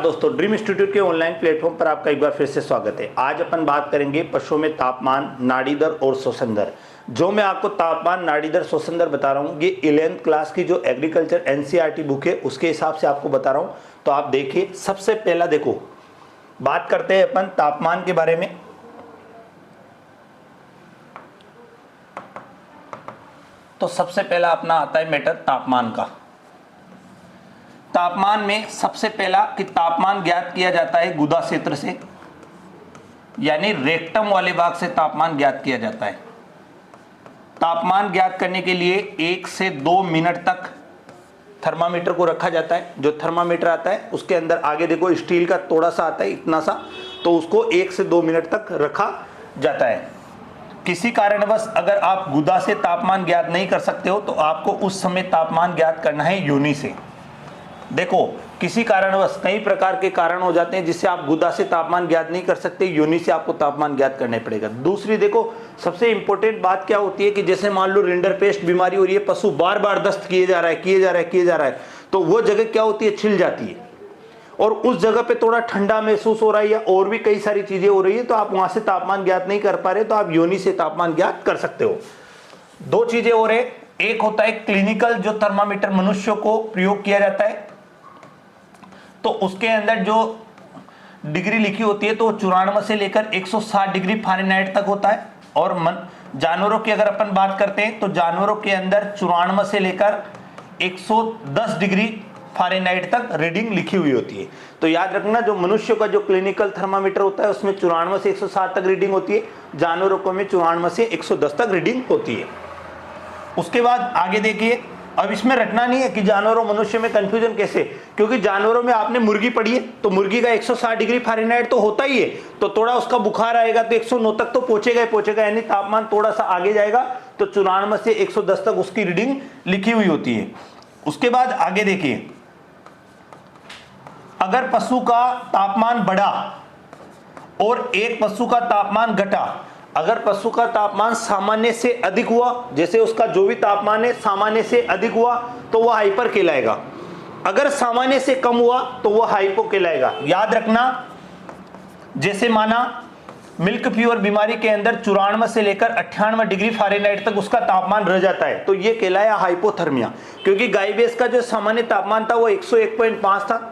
दोस्तों, dream institute के online platform पर आपका एक बार फिर से स्वागत है। आज अपन बात करेंगे पशुओं में तापमान, नाड़ी दर और श्वसन दर। जो मैं आपको तापमान, नाड़ी दर, श्वसन दर बता रहा हूँ, ये 11th क्लास की जो एग्रीकल्चर एनसीईआरटी बुक है उसके हिसाब से आपको बता रहा हूँ। तो आप देखिए, सबसे पहला देखो, बात करते हैं अपन तापमान के बारे में। तो सबसे पहला अपना आता है मैटर तापमान का। तापमान में सबसे पहला कि तापमान ज्ञात किया जाता है गुदा क्षेत्र से, यानी रेक्टम वाले भाग से तापमान ज्ञात किया जाता है। तापमान ज्ञात करने के लिए 1 से 2 मिनट तक थर्मामीटर को रखा जाता है। जो थर्मामीटर आता है उसके अंदर आगे देखो स्टील का थोड़ा सा आता है, इतना सा, तो उसको 1 से 2 मिनट तक रखा जाता है। किसी कारणवश अगर आप गुदा से तापमान ज्ञात नहीं कर सकते हो तो आपको उस समय तापमान ज्ञात करना है योनि से। देखो, किसी कारणवश कई प्रकार के कारण हो जाते हैं जिससे आप गुदा से तापमान ज्ञात नहीं कर सकते, योनि से आपको तापमान ज्ञात करना पड़ेगा। दूसरी देखो, सबसे इंपॉर्टेंट बात क्या होती है कि जैसे मान लो रिंडरपेस्ट बीमारी हो रही है, पशु बार बार दस्त किए जा रहा है, तो वो जगह क्या होती है, छिल जाती है, और उस जगह पे थोड़ा ठंडा महसूस हो रहा है या और भी कई सारी चीजें हो रही है, तो आप वहां से तापमान ज्ञात नहीं कर पा रहे, तो आप योनि से तापमान ज्ञात कर सकते हो। 2 चीजें और है, एक होता है क्लिनिकल जो थर्मामीटर मनुष्य को प्रयोग किया जाता है, तो उसके अंदर जो डिग्री लिखी होती है तो 94 से लेकर 160 डिग्री फ़ारेनहाइट तक होता है। और जानवरों की अगर अपन बात करते हैं तो जानवरों के अंदर 94 से लेकर 110 डिग्री फ़ारेनहाइट तक रीडिंग लिखी हुई होती है। तो याद रखना, जो मनुष्य का जो क्लिनिकल थर्मामीटर होता है उसमें 94 से 160 तक रीडिंग होती है, जानवरों को में 94 से 110 तक रीडिंग होती है। उसके बाद आगे देखिए, अब इसमें रटना नहीं है कि जानवरों मनुष्य में कंफ्यूजन कैसे, क्योंकि जानवरों में आपने मुर्गी पढ़ी है तो मुर्गी का 160 डिग्री फ़ारेनहाइट तो होता ही है, तो थोड़ा उसका बुखार आएगा तो 109 तक तो पहुंचेगा, यानी तापमान थोड़ा सा आगे जाएगा, तो 94 से 110 तक उसकी रीडिंग लिखी हुई होती है। उसके बाद आगे देखिए, अगर पशु का तापमान बढ़ा और एक पशु का तापमान घटा, अगर पशु का तापमान सामान्य से अधिक हुआ, जैसे उसका जो भी तापमान है सामान्य से अधिक हुआ, तो वह हाइपर कहलाएगा। अगर सामान्य से कम हुआ तो वह हाइपो कहलाएगा। याद रखना, जैसे माना मिल्क फीवर बीमारी के अंदर 94 से लेकर 98 डिग्री फ़ारेनहाइट तक उसका तापमान रह जाता है, तो यह कहलाया हाइपोथर्मिया, क्योंकि गाय भैंस का जो सामान्य तापमान था वो 101.5 था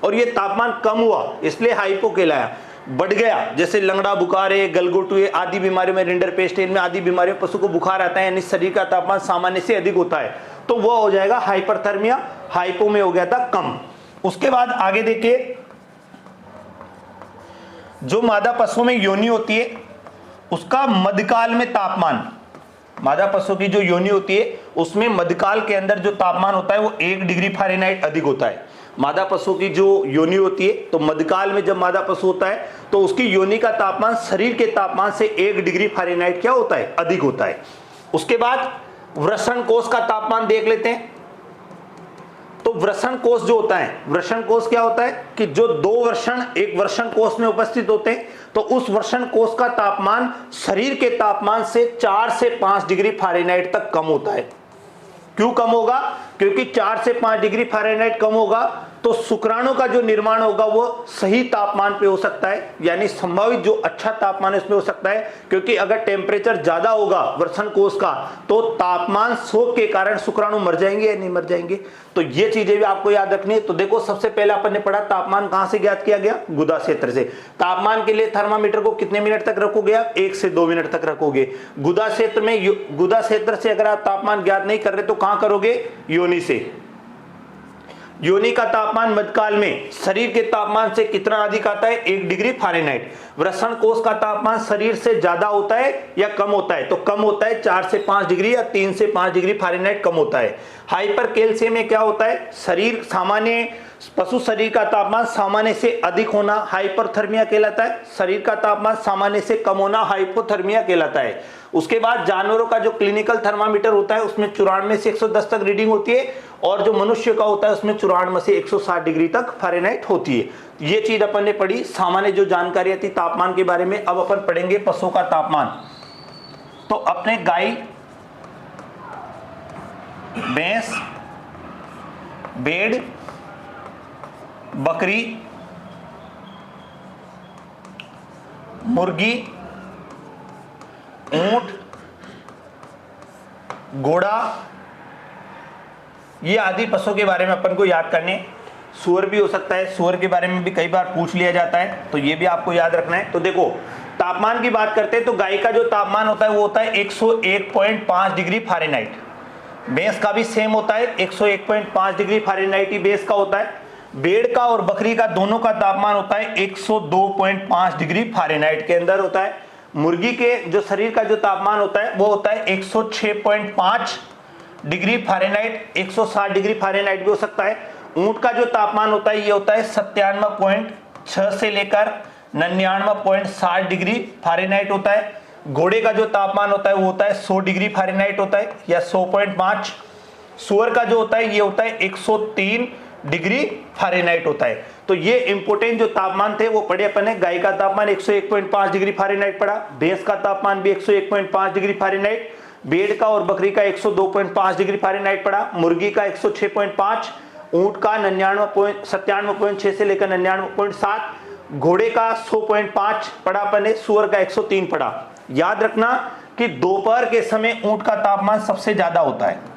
और ये तापमान कम हुआ इसलिए हाइपो कहलाया। बढ़ गया, जैसे लंगड़ा बुखार है, गलघोटू है, आदि बीमारियों में, रिंडरपेस्ट में, आदि बीमारियों पशु को बुखार आता है, यानी शरीर का तापमान सामान्य से अधिक होता है, तो वह हो जाएगा हाइपरथर्मिया। हाइपो में हो गया था कम। उसके बाद आगे देखिए, जो मादा पशु में योनि होती है उसका मध्यकाल में तापमान, मादा पशु की जो योनि होती है उसमें मध्यकाल के अंदर जो तापमान होता है वो 1 डिग्री फ़ारेनहाइट अधिक होता है। मादा पशु की जो योनि होती है, तो मध्यकाल में जब मादा पशु होता है तो उसकी योनि का तापमान शरीर के तापमान से 1 डिग्री फ़ारेनहाइट क्या होता है, अधिक होता है। उसके बाद वृषण कोष का तापमान देख लेते हैं। तो वृषण कोष जो होता है, वृषण कोष क्या होता है कि जो 2 वृषण एक वृषण कोष में उपस्थित होते हैं, तो उस वृषण कोष का तापमान शरीर के तापमान से 4 से 5 डिग्री फ़ारेनहाइट तक कम होता है। क्यों कम होगा? क्योंकि 4 से 5 डिग्री फ़ारेनहाइट कम होगा तो शुक्राणु का जो निर्माण होगा वो सही तापमान पे हो सकता है, यानी संभावित जो अच्छा तापमान इसमें हो सकता है, क्योंकि अगर टेम्परेचर ज्यादा होगा वृषण कोष का तो तापमान शोक के कारण शुक्राणु मर जाएंगे या नहीं मर जाएंगे। तो ये चीजें भी आपको याद रखनी है। तो देखो, सबसे पहले अपन ने पढ़ा तापमान कहां से ज्ञात किया गया, गुदा क्षेत्र से। तापमान के लिए थर्मामीटर को कितने मिनट तक रखोगे आप, 1 से 2 मिनट तक रखोगे। गुदा क्षेत्र में, गुदा क्षेत्र से अगर आप तापमान ज्ञात नहीं कर रहे तो कहां करोगे, योनि से। योनि का तापमान मध्यकाल में शरीर के तापमान से कितना अधिक आता है, 1 डिग्री फ़ारेनहाइट। वृषण कोष का तापमान शरीर से ज्यादा होता है या कम होता है, तो कम होता है, 4 से 5 डिग्री या 3 से 5 डिग्री फ़ारेनहाइट कम होता है। हाइपर कैल्शियम में क्या होता है, शरीर सामान्य, पशु शरीर का तापमान सामान्य से अधिक होना हाइपरथर्मिया कहलाता है, शरीर का तापमान सामान्य से कम होना हाइपोथर्मिया कहलाता है। उसके बाद जानवरों का जो क्लिनिकल थर्मामीटर होता है उसमें 94 से 110 तक रीडिंग होती है, और जो मनुष्य का होता है उसमें 94 से 160 डिग्री तक फ़ारेनहाइट होती है। ये चीज अपन ने पढ़ी, सामान्य जो जानकारी थी तापमान के बारे में। अब अपन पढ़ेंगे पशुओं का तापमान। तो अपने गाय, भैंस, भेड़, बकरी मुर्गी, ऊंट, घोड़ा, ये आदि पशुओं के बारे में अपन को याद करने। सूअर भी हो सकता है, सूअर के बारे में भी कई बार पूछ लिया जाता है, तो ये भी आपको याद रखना है। तो देखो तापमान की बात करते हैं तो गाय का जो तापमान होता है वो होता है 101.5 डिग्री फ़ारेनहाइट। भैंस का भी सेम होता है, 101.5 डिग्री फ़ारेनहाइट ही भैंस का होता है। भेड़ का और बकरी का दोनों का तापमान होता है 102.5 डिग्री फ़ारेनहाइट के अंदर होता है। मुर्गी के जो शरीर का जो तापमान होता है वो होता है 106.5 डिग्री फ़ारेनहाइट, 160 डिग्री फ़ारेनहाइट भी हो सकता है। ऊंट का जो तापमान होता है ये होता है 97.6 से लेकर 99.7 डिग्री फ़ारेनहाइट होता है। घोड़े का जो तापमान होता है वो होता है 100 डिग्री फ़ारेनहाइट होता है या 100.5। सूअर का जो होता है ये होता है 103 डिग्री फ़ारेनहाइट होता है। तो ये इंपोर्टेंट जो तापमान थे वो पढ़े अपन ने। गाय का तापमान 101.5 डिग्री फ़ारेनहाइट पड़ा, भैंस का तापमान भी 101.5 डिग्री फ़ारेनहाइट, भेड़ का और बकरी का 102.5 डिग्री फ़ारेनहाइट पड़ा, मुर्गी का 106.5, ऊंट का 97.6 से लेकर 99.7, घोड़े का 100.5 पड़ा अपन ने, सूअर का 103 पड़ा। याद रखना कि दोपहर के समय ऊंट का तापमान सबसे ज्यादा होता है।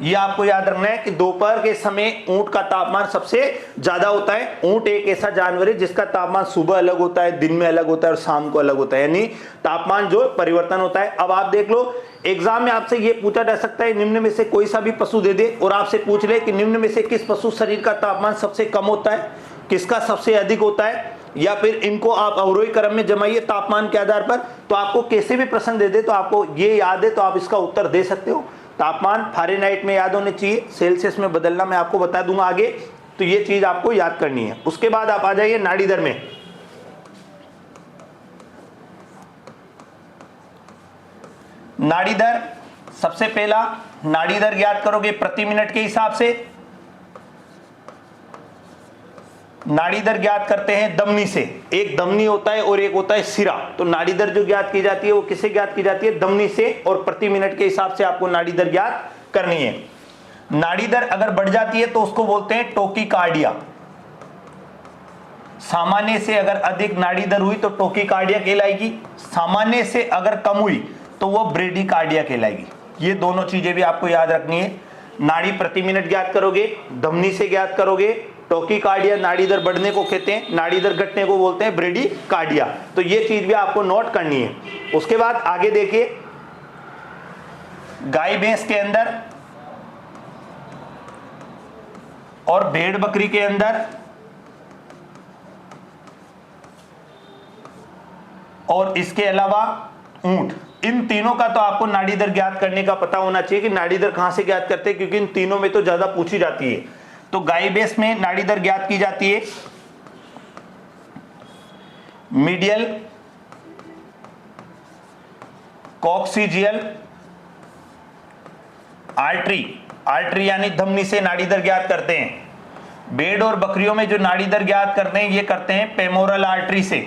यह आपको याद रखना है कि दोपहर के समय ऊंट का तापमान सबसे ज्यादा होता है। ऊंट एक ऐसा जानवर है जिसका तापमान सुबह अलग होता है, दिन में अलग होता है और शाम को अलग होता है, यानी तापमान जो परिवर्तन होता है। अब आप देख लो एग्जाम में आपसे ये पूछा जा सकता है निम्न में से कोई सा भी पशु दे दे और आपसे पूछ ले कि निम्न में से किस पशु शरीर का तापमान सबसे कम होता है, किसका सबसे अधिक होता है, या फिर इनको आप अवरोही क्रम में जमाइए तापमान के आधार पर। तो आपको कैसे भी प्रश्न दे दे तो आपको ये याद है तो आप इसका उत्तर दे सकते हो। तापमान फ़ारेनहाइट में याद होने चाहिए, सेल्सियस में बदलना मैं आपको बता दूंगा आगे, तो ये चीज आपको याद करनी है। उसके बाद आप आ जाइए नाड़ी दर में। नाड़ी दर, सबसे पहला नाड़ी दर ज्ञात करोगे प्रति मिनट के हिसाब से। नाड़ी दर ज्ञात करते हैं धमनी से। एक धमनी होता है और एक होता है सिरा। तो नाड़ी दर जो ज्ञात की जाती है वो किससे ज्ञात की जाती है? धमनी से, और प्रति मिनट के हिसाब से आपको नाड़ी दर ज्ञात करनी है। नाड़ी दर अगर बढ़ जाती है तो उसको बोलते हैं टोकीकार्डिया। सामान्य से अगर अधिक नाड़ी दर हुई तो टोकीकार्डिया कहलाएगी, सामान्य से अगर कम हुई तो वो ब्रेडीकार्डिया कहलाएगी। ये दोनों चीजें भी आपको याद रखनी है। नाड़ी प्रति मिनट ज्ञात करोगे, धमनी से ज्ञात करोगे, टोकीकार्डिया नाड़ी दर बढ़ने को कहते हैं, नाड़ी दर घटने को बोलते हैं ब्रेडीकार्डिया। तो ये चीज भी आपको नोट करनी है। उसके बाद आगे देखिए, गाय भैंस के अंदर और भेड़ बकरी के अंदर और इसके अलावा ऊंट, इन तीनों का तो आपको नाड़ी दर ज्ञात करने का पता होना चाहिए कि नाड़ी दर कहां से ज्ञात करते हैं, क्योंकि इन तीनों में तो ज्यादा पूछी जाती है। तो गाय भैंस में नाड़ी दर ज्ञात की जाती है मीडियल कॉक्सिजियल आर्टरी, आर्टरी यानी धमनी से नाड़ी दर ज्ञात करते हैं। भेड़ और बकरियों में जो नाड़ी दर ज्ञात करते हैं ये करते हैं पेमोरल आर्टरी से।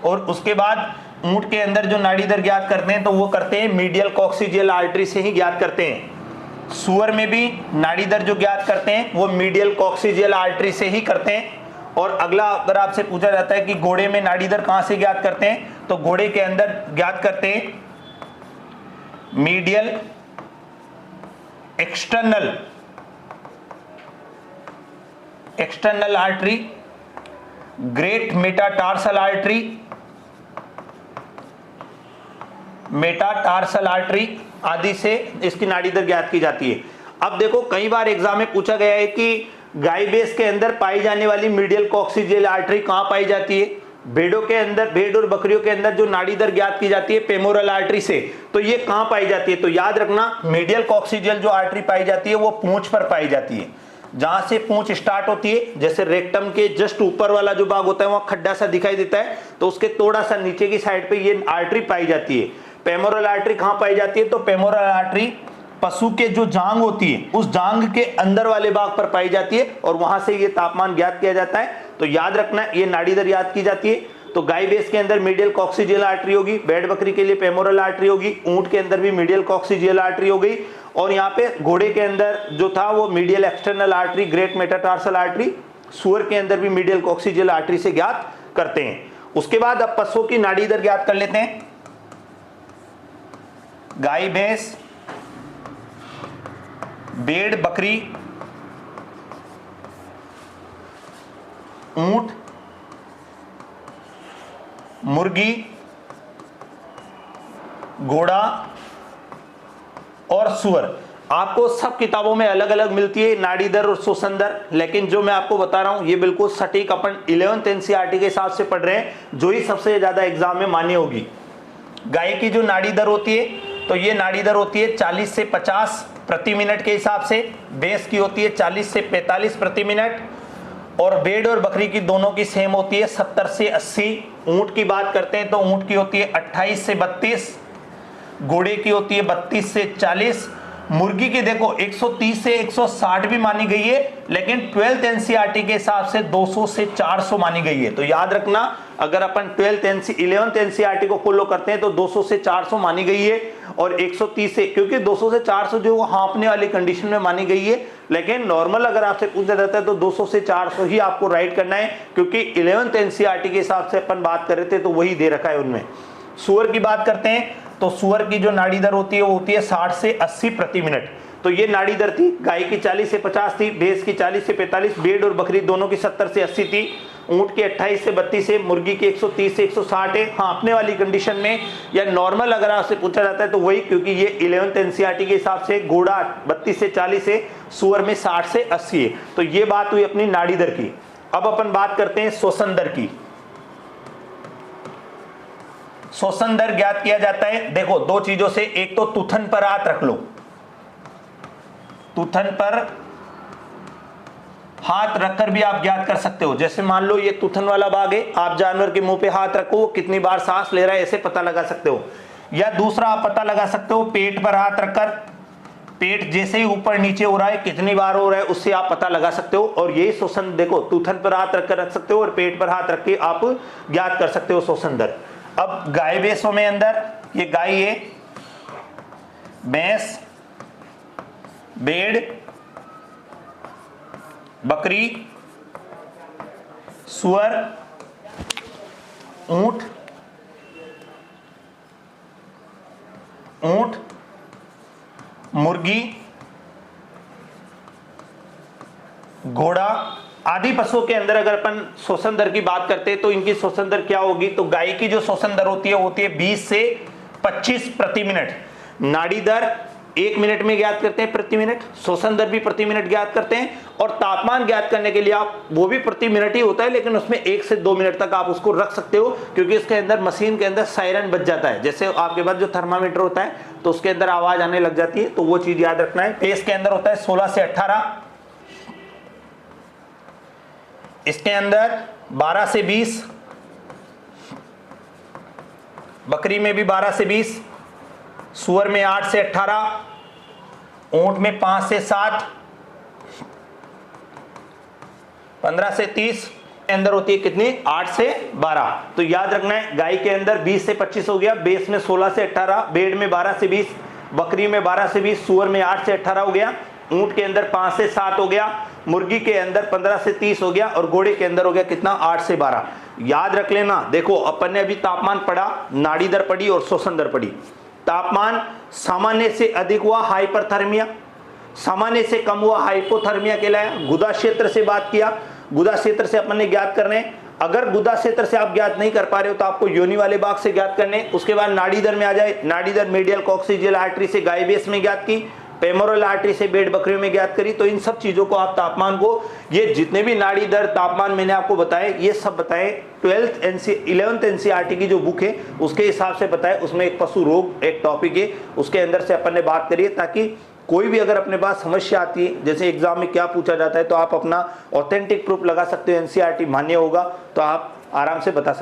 और उसके बाद ऊंट के अंदर जो नाड़ी दर ज्ञात करते हैं तो वो करते हैं मीडियल कॉक्सिजियल आर्टरी से ही ज्ञात करते हैं। सूअर में भी नाड़ी दर जो ज्ञात करते हैं वो मीडियल कॉक्सिजियल आर्टरी से ही करते हैं। और अगला अगर आपसे पूछा जाता है कि घोड़े में नाड़ी दर कहां से ज्ञात करते हैं, तो घोड़े के अंदर ज्ञात करते हैं medial external artery, great metatarsal artery, metatarsal artery आदि से इसकी नाड़ी दर ज्ञात की जाती है। अब देखो कई बार एग्जाम में पूछा गया है कि गाय भैंस के अंदर पाई जाने वाली मीडियल कॉक्सिजियल आर्टरी कहां पाई जाती है? भेड़ों के अंदर, भेड़ और बकरियों के अंदर जो नाड़ी दर ज्ञात की जाती है पेमोरल आर्टरी से, तो ये कहां पाई जाती है? तो याद रखना मीडियल कॉक्सिजियल जो आर्टरी पाई जाती है वो पूंछ पर पाई जाती है। जहां से पूंछ स्टार्ट होती है, जैसे रेक्टम के जस्ट ऊपर वाला जो भाग होता है वहां खड्डा सा दिखाई देता है, तो उसके थोड़ा सा नीचे की साइड पे ये आर्टरी पाई जाती है। पेमोरल आर्टरी कहां पाई जाती है? तो पेमोरल आर्टरी पशु के जो जांग होती है उस जांग के अंदर वाले भाग पर पाई जाती है और वहां से ये तापमान ज्ञात किया जाता है। तो याद रखना ये नाड़ी दर याद की जाती है। तो गाय भैंस के अंदर मीडियल कॉक्सिजियल आर्टरी होगी, भेड़ बकरी के लिए पेमोरल आर्टरी होगी, ऊंट के अंदर भी मीडियल कॉक्सिजियल आर्टरी हो गई, और यहाँ पे घोड़े के अंदर जो था वो medial external artery, great metatarsal artery सुअर के अंदर भी मीडियल कॉक्सिजियल आर्टरी से ज्ञात करते हैं। उसके बाद अब पशुओं की नाड़ी दर ज्ञात कर लेते हैं। गाय, भैंस, भेड़, बकरी, ऊंट, मुर्गी, घोड़ा और सुअर। आपको सब किताबों में अलग अलग मिलती है नाड़ी दर और शोषण दर, लेकिन जो मैं आपको बता रहा हूं ये बिल्कुल सटीक अपन 11th एनसीईआरटी के हिसाब से पढ़ रहे हैं, जो ही सबसे ज्यादा एग्जाम में मान्य होगी। गाय की जो नाड़ी दर होती है तो ये नाड़ी दर होती है 40 से 50 प्रति मिनट के हिसाब से। भैंस की होती है 40 से 45 प्रति मिनट, और भेड़ और बकरी की दोनों की सेम होती है 70 से 80। ऊंट की बात करते हैं तो ऊंट की होती है 28 से 32, घोड़े की होती है 32 से 40। मुर्गी की देखो 130 से 160 भी मानी गई है, लेकिन 12th एनसीईआरटी के हिसाब से 200 से 400 मानी गई है। तो याद रखना, अगर अपन 11th एनसीईआरटी को फॉलो करते हैं तो 200 से 400 मानी गई है, और 130 से, क्योंकि 200 से 400 जो हाँपने वाली कंडीशन में मानी गई है, लेकिन नॉर्मल अगर आपसे पूछा जाता है तो 200 से 400 ही आपको राइट करना है, क्योंकि 11th एनसीईआरटी के हिसाब से अपन बात कर रहे थे तो वही दे रखा है उनमें। सुअर की बात करते हैं तो सुअर की जो नाड़ी दर होती है वो होती है 60 से 80 प्रति मिनट। तो ये नाड़ी दर थी। गाय की 40 से 50 थी, भैंस की 40 से 45, भेड़ और बकरी दोनों की 70 से 80 थी, ऊंट की 28 से 32 है, मुर्गी की 130 से 160 है। हाँपने वाली कंडीशन में या नॉर्मल अगर आपसे पूछा जाता है तो वही, क्योंकि ये 11th एनसीईआरटी के हिसाब से घोड़ा 32 से 40 है, सुअर में 60 से 80 है। तो ये बात हुई अपनी नाड़ी दर की। अब अपन बात करते हैं शोषण दर की। शोषण दर ज्ञात किया जाता है, देखो दो चीजों से, एक तो तूथन पर हाथ रख लो, तूथन पर हाथ रखकर भी आप ज्ञात कर सकते हो। जैसे मान लो ये तूथन वाला भाग है, आप जानवर के मुंह पे हाथ रखो, वो कितनी बार सांस ले रहा है ऐसे पता लगा सकते हो। या दूसरा आप पता लगा सकते हो पेट पर हाथ रखकर, पेट जैसे ही ऊपर नीचे हो रहा है कितनी बार हो रहा है उससे आप पता लगा सकते हो। और यही शोषण, देखो तूथन पर हाथ रखकर रख सकते हो और पेट पर हाथ रख के आप ज्ञात कर सकते हो शोषण दर। अब गाय भैंसों में अंदर, ये गाय है, भैंस, भेड़, बकरी, सुअर, ऊंट, मुर्गी, घोड़ा आदि पशुओं के अंदर अगर अपन शोषण दर की बात करते हैं तो इनकी शोषण दर क्या होगी। तो गाय की जो शोषण दर होती है 20 से 25 प्रति मिनट। नाड़ी दर 1 मिनट में ज्ञात करते हैं प्रति मिनट, शोषण दर भी प्रति मिनट ज्ञात करते हैं, और तापमान ज्ञात करने के लिए आप वो भी प्रति मिनट ही होता है, लेकिन उसमें 1 से 2 मिनट तक आप उसको रख सकते हो, क्योंकि इसके अंदर मशीन के अंदर सायरन बज जाता है। जैसे आपके पास जो थर्मामीटर होता है तो उसके अंदर आवाज आने लग जाती है, तो वो चीज याद रखना है। पेस के अंदर होता है 16 से 18, इसके अंदर 12 से 20, बकरी में भी 12 से 20, सुअर में 8 से 18, ऊंट में 5 से 7, 15 से 30 के अंदर होती है कितनी, 8 से 12। तो याद रखना है, गाय के अंदर 20 से 25 हो गया, भैंस में 16 से 18, भेड़ में 12 से 20, बकरी में 12 से 20, सुअर में 8 से 18 हो गया, ऊंट के अंदर 5 से 7 हो गया, मुर्गी के अंदर 15 से 30 हो गया, और घोड़े के अंदर हो गया कितना, 8 से 12। याद रख लेना, देखो अपन ने अभी तापमान पढ़ा, नाड़ी दर पढ़ी और शोषण दर पढ़ी। तापमान सामान्य से अधिक हुआ हाइपरथर्मिया, सामान्य से कम हुआ हाइपोथर्मिया कहलाया। गुदा क्षेत्र से बात किया, गुदा क्षेत्र से अपन ने ज्ञात करने, अगर गुदा क्षेत्र से आप ज्ञात नहीं कर पा रहे हो तो आपको योनि वाले भाग से ज्ञात करने। उसके बाद नाड़ी दर में आ जाए, नाड़ी दर मीडियल कॉक्सिजियल आर्टरी से गाय भैंस में ज्ञात की, पेमोरल आर्टरी से भेड़ बकरियों में ज्ञात करी। तो इन सब चीजों को आप तापमान को, ये जितने भी नाड़ी दर तापमान मैंने आपको बताए, ये सब बताए 11th एनसीईआरटी की जो बुक है उसके हिसाब से बताए। उसमें एक पशु रोग एक टॉपिक है, उसके अंदर से अपन ने बात करी है, ताकि कोई भी अगर अपने पास समस्या आती है, जैसे एग्जाम में क्या पूछा जाता है, तो आप अपना ऑथेंटिक प्रूफ लगा सकते हो, एनसीईआरटी मान्य होगा तो आप आराम से बता सकते हो।